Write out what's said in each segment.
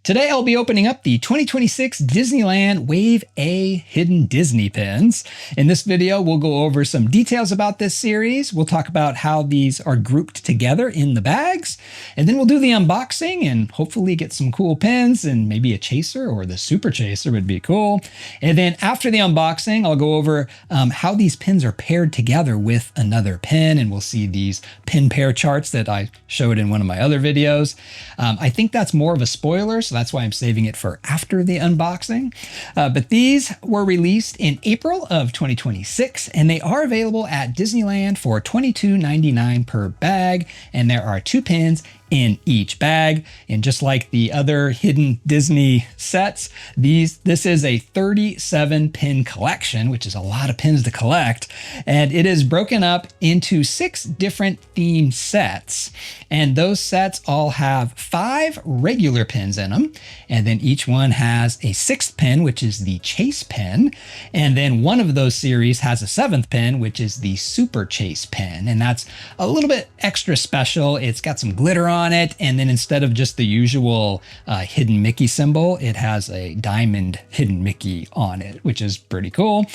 Today I'll be opening up the 2026 Disneyland Wave A Hidden Disney Pins. In this video, we'll go over some details about this series. We'll talk about how these are grouped together in the bags, and then we'll do the unboxing and hopefully get some cool pins, and maybe a chaser or the super chaser would be cool. And then after the unboxing, I'll go over how these pins are paired together with another pin, and we'll see these pin pair charts that I showed in one of my other videos. I think that's more of a spoiler, so that's why I'm saving it for after the unboxing. But these were released in April of 2026, and they are available at Disneyland for $22.99 per bag, and there are 2 pins in each bag. And just like the other hidden Disney sets, this is a 37 pin collection, which is a lot of pins to collect. And it is broken up into 6 different theme sets. And those sets all have 5 regular pins in them. And then each one has a 6th pin, which is the chase pin. And then one of those series has a 7th pin, which is the super chase pin. And that's a little bit extra special. It's got some glitter on it, and then instead of just the usual hidden Mickey symbol, it has a diamond hidden Mickey on it, which is pretty cool.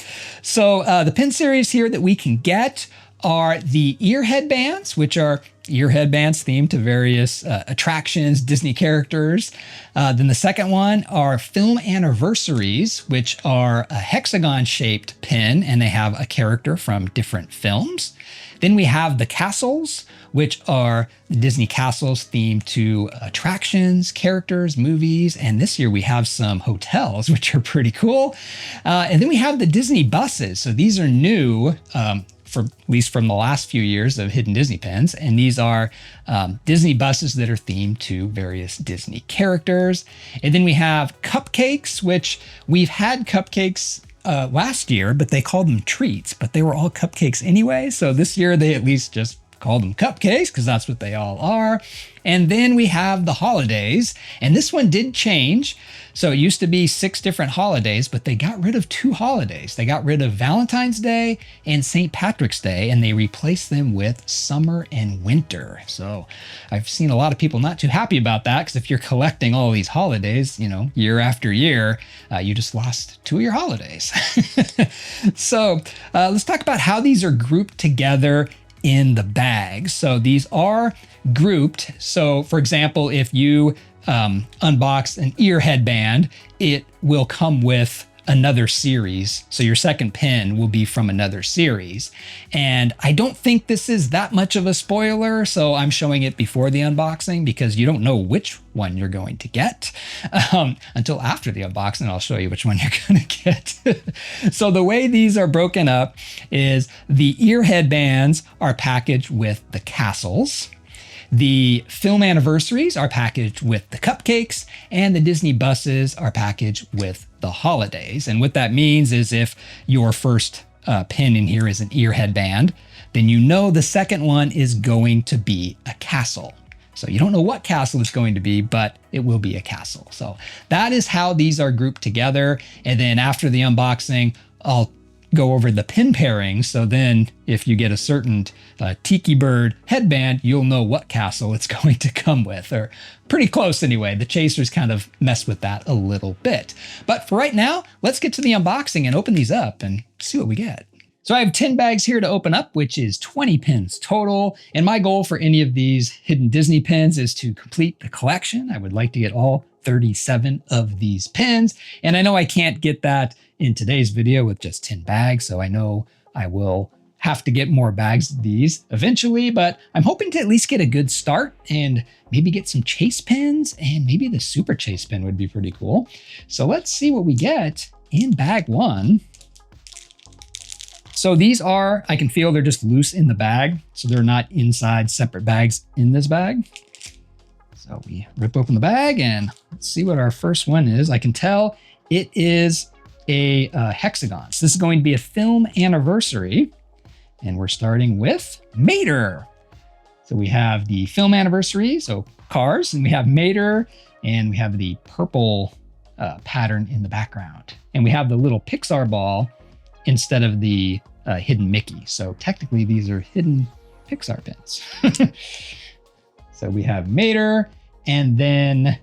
So the pin series here that we can get are the ear headbands, which are ear headbands themed to various attractions, Disney characters. Then the second one are film anniversaries, which are a hexagon-shaped pin, and they have a character from different films. Then we have the castles, which are the Disney castles themed to attractions, characters, movies, and this year we have some hotels, which are pretty cool. And then we have the Disney buses. So these are new, for at least from the last few years of hidden Disney pins, and these are Disney buses that are themed to various Disney characters. And then we have Cupcakes, which we've had Cupcakes last year, but they called them treats, but they were all cupcakes anyway. So this year they at least just called them Cupcakes because that's what they all are. And then we have the holidays, and this one did change. So it used to be 6 different holidays, but they got rid of 2 holidays. They got rid of Valentine's Day and St. Patrick's Day, and they replaced them with summer and winter. So I've seen a lot of people not too happy about that, because if you're collecting all these holidays, you know, year after year, you just lost 2 of your holidays. So let's talk about how these are grouped together in the bag. So these are grouped. So for example, if you unbox an ear headband, it will come with another series. So your second pin will be from another series. And I don't think this is that much of a spoiler, so I'm showing it before the unboxing because you don't know which one you're going to get until after the unboxing. I'll show you which one you're going to get. So the way these are broken up is the ear headbands are packaged with the castles. The film anniversaries are packaged with the cupcakes, and the Disney buses are packaged with the holidays. And what that means is if your first pin in here is an ear headband, then you know the second one is going to be a castle. So you don't know what castle it's going to be, but it will be a castle. So that is how these are grouped together. And then after the unboxing, I'll go over the pin pairings. So then if you get a certain tiki bird headband, you'll know what castle it's going to come with, or pretty close anyway. The chasers kind of mess with that a little bit. But for right now, let's get to the unboxing and open these up and see what we get. So I have 10 bags here to open up, which is 20 pins total. And my goal for any of these hidden Disney pins is to complete the collection. I would like to get all 37 of these pins. And I know I can't get that in today's video with just 10 bags. So I know I will have to get more bags of these eventually, but I'm hoping to at least get a good start and maybe get some chase pins, and maybe the super chase pin would be pretty cool. So let's see what we get in bag 1. So these are, I can feel they're just loose in the bag. So they're not inside separate bags in this bag. So we rip open the bag and let's see what our first one is. I can tell it is a hexagon. So this is going to be a film anniversary. And we're starting with Mater. So we have the film anniversary, so cars, and we have Mater, and we have the purple pattern in the background. And we have the little Pixar ball instead of the hidden Mickey. So technically these are hidden Pixar pins. So we have Mater, and then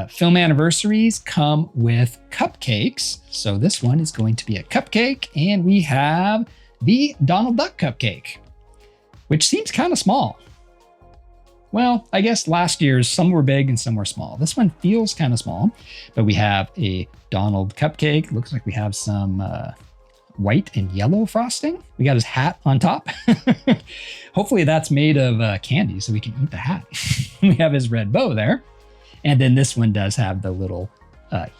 film anniversaries come with cupcakes. So this one is going to be a cupcake, and we have the Donald Duck cupcake, which seems kind of small. Well, I guess last year's, some were big and some were small. This one feels kind of small, but we have a Donald cupcake. Looks like we have some white and yellow frosting. We got his hat on top. Hopefully that's made of candy so we can eat the hat. We have his red bow there. And then this one does have the little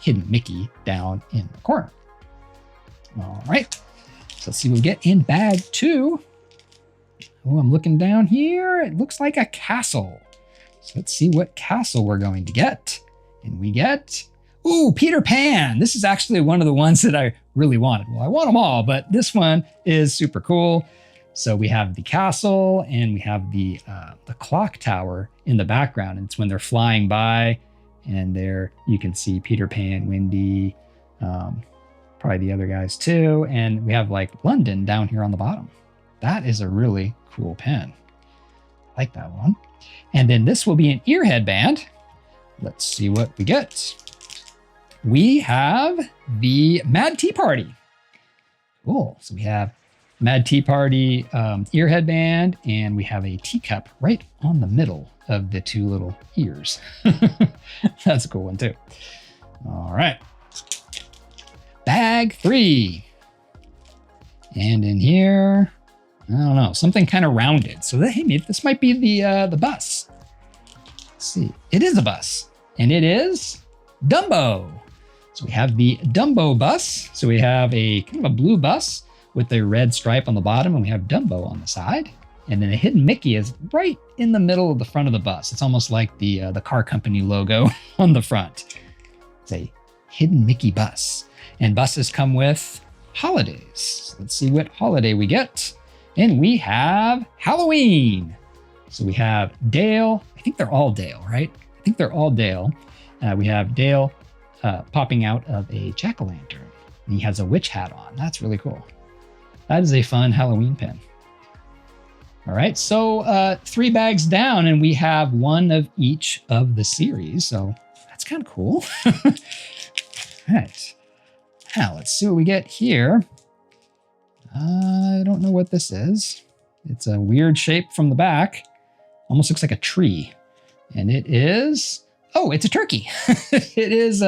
hidden Mickey down in the corner. All right, so let's see what we get in bag 2. Oh, I'm looking down here. It looks like a castle. So let's see what castle we're going to get. And we get, ooh, Peter Pan. This is actually one of the ones that I really wanted. Well, I want them all, but this one is super cool. So we have the castle and we have the clock tower in the background. And it's when they're flying by, and there you can see Peter Pan, Wendy, probably the other guys too. And we have like London down here on the bottom. That is a really cool pen. I like that one. And then this will be an ear headband. Let's see what we get. We have the Mad Tea Party. Cool. So we have Mad Tea Party ear headband, and we have a teacup right on the middle of the 2 little ears. That's a cool one too. All right. Bag 3. And in here, I don't know, something kind of rounded. So that, hey, maybe this might be the bus. Let's see. It is a bus, and it is Dumbo. So we have the Dumbo bus. So we have a kind of a blue bus with a red stripe on the bottom, and we have Dumbo on the side. And then the hidden Mickey is right in the middle of the front of the bus. It's almost like the car company logo on the front. It's a hidden Mickey bus. And buses come with holidays. So let's see what holiday we get. And we have Halloween. So we have Dale. I think they're all Dale, right? I think they're all Dale. We have Dale popping out of a jack-o'-lantern. And he has a witch hat on. That's really cool. That is a fun Halloween pen. All right, so 3 bags down, and we have one of each of the series. So that's kind of cool. All right. Now let's see what we get here. I don't know what this is. It's a weird shape from the back. Almost looks like a tree. And it is, oh, it's a turkey. It is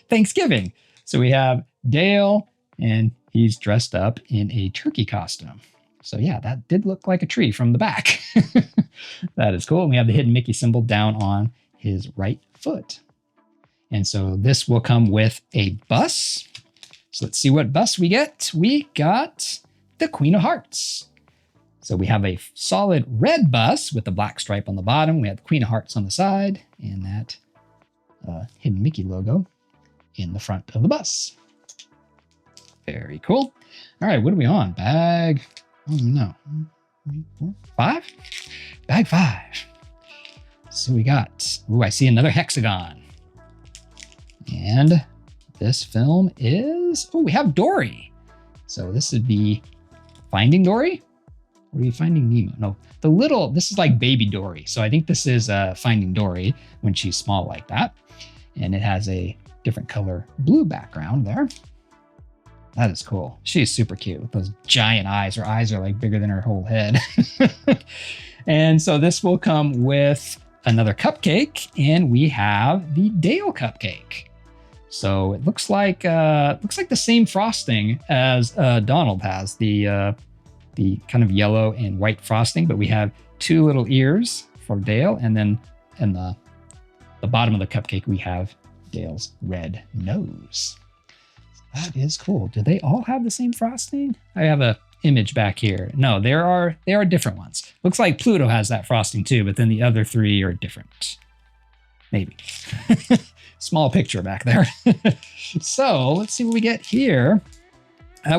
Thanksgiving. So we have Dale, and he's dressed up in a turkey costume. So yeah, that did look like a tree from the back. That is cool. And we have the hidden Mickey symbol down on his right foot. And so this will come with a bus. So let's see what bus we get. We got the Queen of Hearts. So we have a solid red bus with the black stripe on the bottom. We have the Queen of Hearts on the side, and that hidden Mickey logo in the front of the bus. Very cool. All right, what are we on? Bag, oh no, 3, 4, 5? Bag 5. So we got, ooh, I see another hexagon. And this film is, oh, we have Dory. So this would be Finding Dory? Or are you Finding Nemo? No, the little, this is like Baby Dory. So I think this is Finding Dory when she's small like that. And it has a different color blue background there. That is cool. She's super cute with those giant eyes. Her eyes are like bigger than her whole head. And so this will come with another cupcake, and we have the Dale cupcake. So it looks like the same frosting as Donald has, the kind of yellow and white frosting, but we have 2 little ears for Dale, and then in the bottom of the cupcake we have Dale's red nose. That is cool. Do they all have the same frosting? I have a image back here. No, there are different ones. Looks like Pluto has that frosting too, but then the other 3 are different. Maybe. Small picture back there. So let's see what we get here.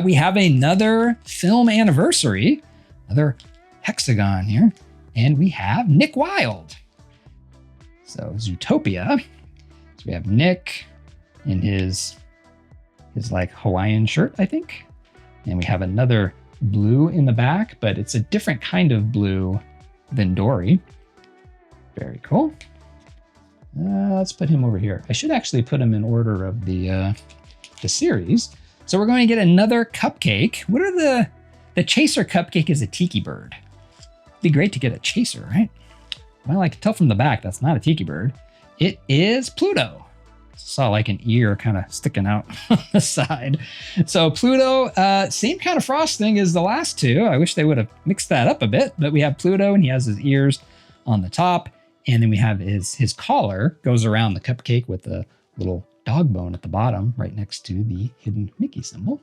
We have another film anniversary, another hexagon here, and we have Nick Wilde. So Zootopia. So we have Nick in his like Hawaiian shirt, I think. And we have another blue in the back, but it's a different kind of blue than Dory. Very cool. Let's put him over here. I should actually put him in order of the series. So we're going to get another cupcake. What are the chaser cupcake is a tiki bird. It'd be great to get a chaser, right? Well, I can tell from the back that's not a tiki bird. It is Pluto. Saw like an ear kind of sticking out on the side. So Pluto, same kind of frosting as the last two. I wish they would have mixed that up a bit, but we have Pluto and he has his ears on the top. And then we have his collar goes around the cupcake with a little dog bone at the bottom right next to the hidden Mickey symbol.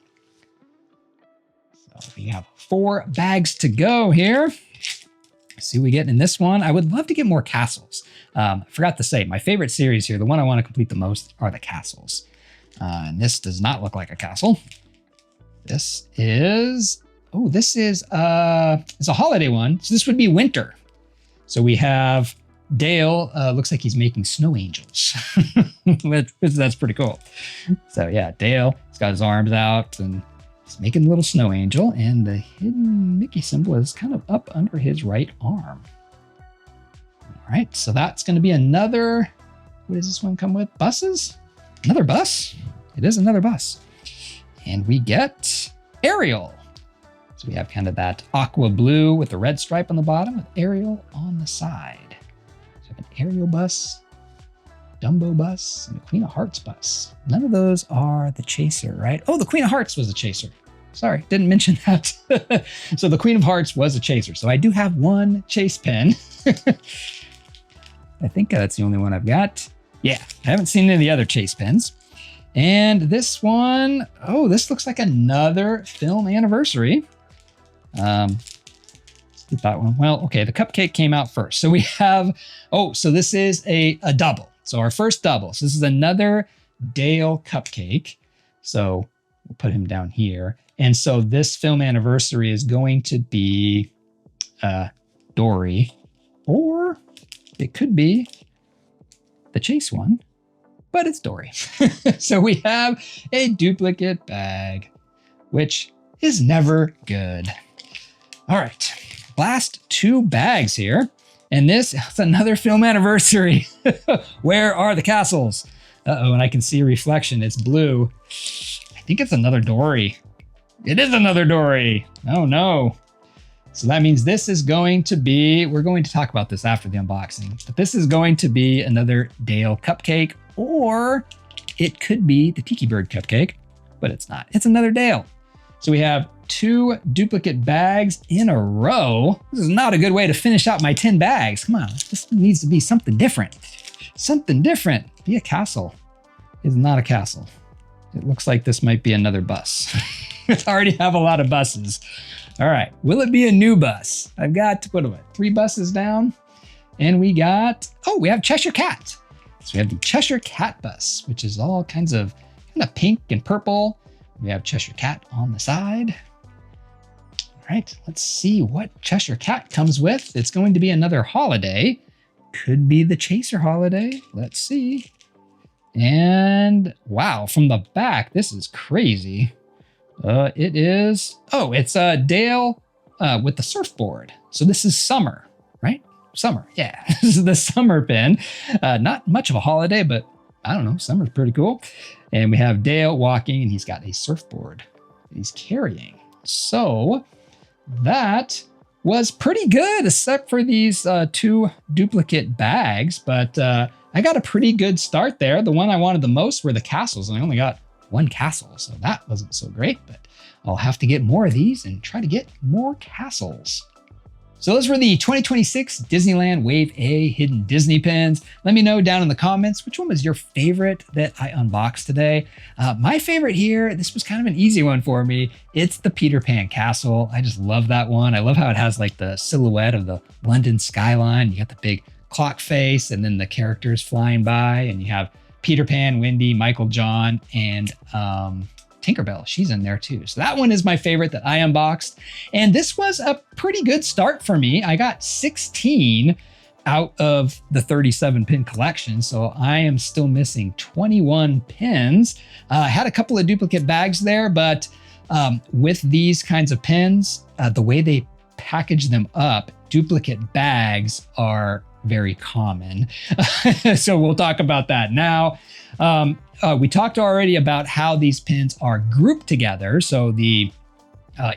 So we have 4 bags to go here. Let's see what we get in this one. I would love to get more castles. I forgot to say, my favorite series here, the one I want to complete the most are the castles. And this does not look like a castle. This is, it's a holiday one. So this would be winter. So we have Dale, looks like he's making snow angels. That's pretty cool. So yeah, Dale, he's got his arms out and he's making a little snow angel, and the hidden Mickey symbol is kind of up under his right arm. All right, so that's going to be another, what does this one come with? Buses? Another bus? It is another bus. And we get Ariel. So we have kind of that aqua blue with the red stripe on the bottom with Ariel on the side. So we have an Ariel bus, Dumbo bus, and a Queen of Hearts bus. None of those are the chaser, right? Oh, the Queen of Hearts was a chaser. Sorry, didn't mention that. So the Queen of Hearts was a chaser. So I do have one chase pen. I think that's the only one I've got. Yeah, I haven't seen any of the other chase pens. And this one, this looks like another film anniversary. Let's get that one. Well, okay, the cupcake came out first. So we have, so this is a double. So our first double. So this is another Dale cupcake. So we'll put him down here. And so this film anniversary is going to be Dory, or it could be the chase one, but it's Dory. So we have a duplicate bag, which is never good. All right, last 2 bags here. And this is another film anniversary. Where are the castles? And I can see a reflection. It's blue. I think it's another Dory. It is another Dory. Oh no. So that means this is going to be, we're going to talk about this after the unboxing, but this is going to be another Dale cupcake, or it could be the Tiki Bird cupcake, but it's not. It's another Dale. So we have 2 duplicate bags in a row. This is not a good way to finish out my 10 bags. Come on, this needs to be something different. Something different. Be a castle. It's not a castle. It looks like this might be another bus. We already have a lot of buses. All right, will it be a new bus? I've got, 3 buses down. And we got, we have Cheshire Cat. So we have the Cheshire Cat bus, which is all kinds of pink and purple. We have Cheshire Cat on the side. All right, let's see what Cheshire Cat comes with. It's going to be another holiday. Could be the Chaser holiday. Let's see. And wow, from the back, this is crazy. It is, it's Dale with the surfboard. So this is summer, right? Summer, yeah. This is the summer pin. Not much of a holiday, but I don't know, summer's pretty cool. And we have Dale walking, and he's got a surfboard that he's carrying. So that was pretty good, except for these 2 duplicate bags. But I got a pretty good start there. The one I wanted the most were the castles, and I only got 1 castle, so that wasn't so great, but I'll have to get more of these and try to get more castles. So those were the 2026 Disneyland Wave A Hidden Disney Pins. Let me know down in the comments which one was your favorite that I unboxed today. My favorite here, this was kind of an easy one for me. It's the Peter Pan Castle. I just love that one. I love how it has like the silhouette of the London skyline. You got the big clock face and then the characters flying by, and you have Peter Pan, Wendy, Michael, John, and Tinkerbell. She's in there too. So that one is my favorite that I unboxed. And this was a pretty good start for me. I got 16 out of the 37 pin collection. So I am still missing 21 pins. I had a couple of duplicate bags there, but with these kinds of pins, the way they package them up, duplicate bags are very common. So we'll talk about that now. We talked already about how these pins are grouped together. So the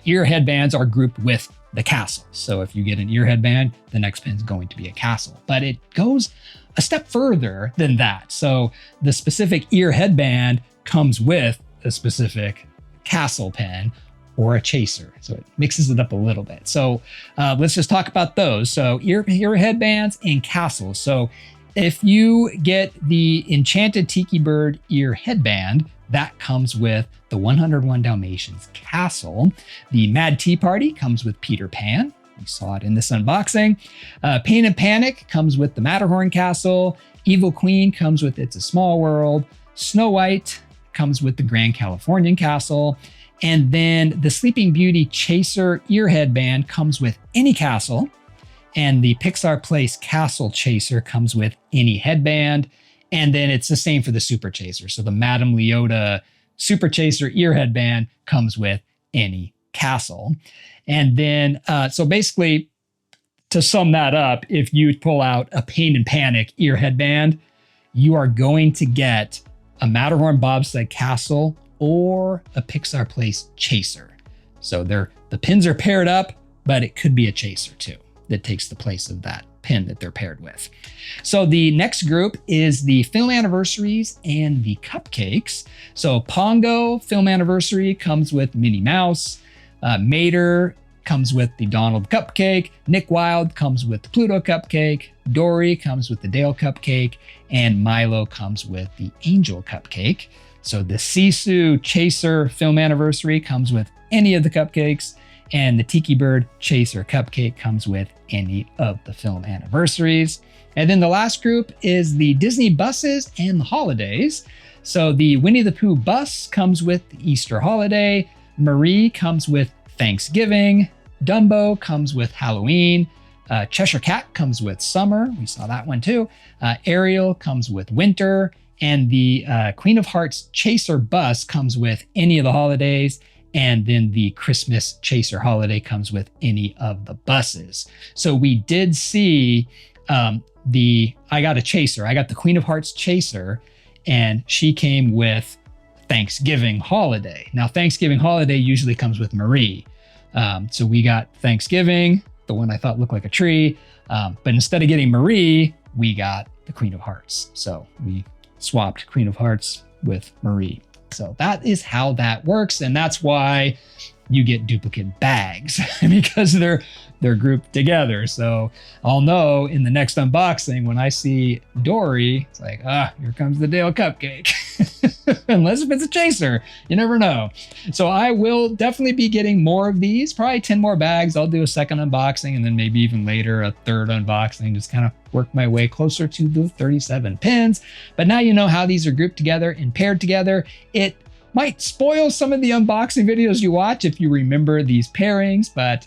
ear headbands are grouped with the castle. So if you get an ear headband, the next pin's going to be a castle. But it goes a step further than that. So the specific ear headband comes with a specific castle pin or a chaser. So it mixes it up a little bit. So let's just talk about those. So ear headbands and castles. So if you get the Enchanted Tiki Bird ear headband, that comes with the 101 Dalmatians castle. The Mad Tea Party comes with Peter Pan. We saw it in this unboxing. Pain and Panic comes with the Matterhorn castle. Evil Queen comes with It's a Small World. Snow White comes with the Grand Californian castle. And then the Sleeping Beauty Chaser ear headband comes with any castle. And the Pixar Place Castle Chaser comes with any headband. And then it's the same for the Super Chaser. So the Madame Leota Super Chaser ear headband comes with any castle. And then, so basically, to sum that up, if you pull out a Pain and Panic ear headband, you are going to get a Matterhorn Bobsled Castle or a Pixar Place Chaser. So the pins are paired up, but it could be a chaser too that takes the place of that pin that they're paired with. So the next group is the Film Anniversaries and the Cupcakes. So Pongo Film Anniversary comes with Minnie Mouse. Mater comes with the Donald Cupcake. Nick Wilde comes with the Pluto Cupcake. Dory comes with the Dale Cupcake. And Milo comes with the Angel Cupcake. So the Sisu Chaser Film Anniversary comes with any of the cupcakes. And the Tiki Bird Chaser Cupcake comes with any of the Film Anniversaries. And then the last group is the Disney buses and the holidays. So the Winnie the Pooh bus comes with the Easter holiday. Marie comes with Thanksgiving. Dumbo comes with Halloween. Cheshire Cat comes with summer. We saw that one too. Ariel comes with winter. And the Queen of Hearts Chaser bus comes with any of the holidays. And then the Christmas Chaser holiday comes with any of the buses. So we did see I got a Chaser. I got the Queen of Hearts Chaser, and she came with Thanksgiving holiday. Now, Thanksgiving holiday usually comes with Marie. So we got Thanksgiving, the one I thought looked like a tree. But instead of getting Marie, we got the Queen of Hearts. So we swapped Queen of Hearts with Marie. So that is how that works. And that's why you get duplicate bags because they're grouped together. So I'll know in the next unboxing when I see Dory, it's like, here comes the Dale Cupcake. Unless if it's a chaser, you never know. So I will definitely be getting more of these, probably 10 more bags. I'll do a second unboxing and then maybe even later a third unboxing, just kind of work my way closer to the 37 pins. But now you know how these are grouped together and paired together. It might spoil some of the unboxing videos you watch if you remember these pairings, but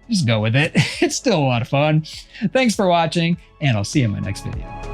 just go with it. It's still a lot of fun. Thanks for watching, and I'll see you in my next video.